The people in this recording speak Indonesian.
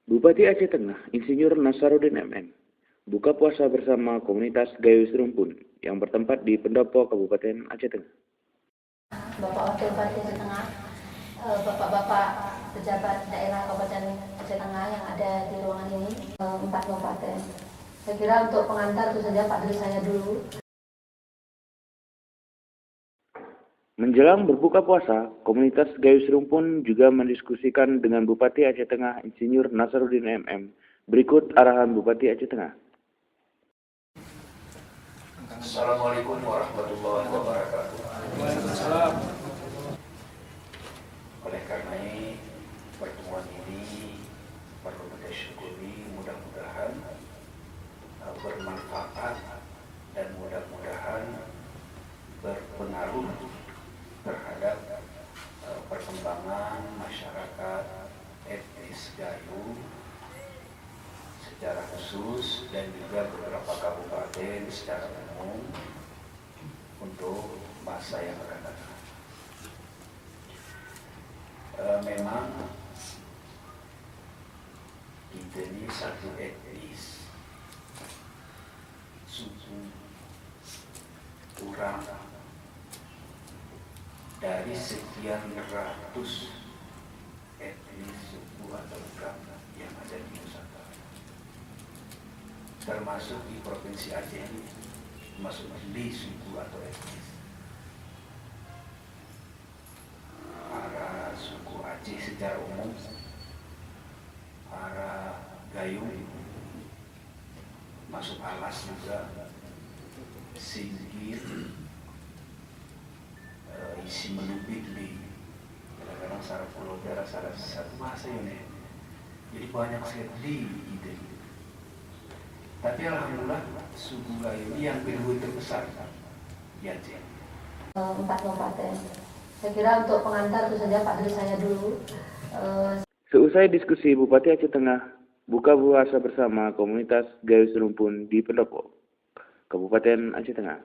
Bupati Aceh Tengah, Insinyur Nasaruddin MM, buka puasa bersama komunitas Gayus Rumpun yang bertempat di Pendopo, Kabupaten Aceh Tengah. Bapak Wakil Bupati Aceh Tengah, Bapak-bapak pejabat daerah Kabupaten Aceh Tengah yang ada di ruangan ini, 4 kabupaten. Saya kira untuk pengantar itu saja Pak Dri saya dulu. Menjelang berbuka puasa, komunitas Gayus Rumpun juga mendiskusikan dengan Bupati Aceh Tengah, Insinyur Nasaruddin MM. Berikut arahan Bupati Aceh Tengah. Assalamualaikum warahmatullahi wabarakatuh. Oleh karena pertemuan ini perlu kita syukuri, mudah-mudahan bermanfaat dan mudah-mudahan berpengaruh terhadap perkembangan masyarakat etnis Gayo secara khusus dan juga beberapa kabupaten secara umum untuk masa yang akan datang. Memang kita ini satu etnis, suku, kurang dari sekian ratus etnis, suku atau agama yang ada di Nusantara, termasuk di Provinsi Aceh ini, termasuk di suku atau etnis. Para suku Aceh secara umum, para Gayo, masuk Alas juga, Singgir, isi melubik di kadang-kadang saraf pulau daerah saraf satu bahasa ini. Jadi banyak sekali ide. Tapi alhamdulillah suku Gayo ini yang kedua terbesar di Aceh. 4 kabupaten. Saya kira untuk pengantar itu saja Pak Dri saya dulu. Seusai diskusi, Bupati Aceh Tengah buka puasa bersama komunitas Gayus Rumpun di Pendopo, Kabupaten Aceh Tengah.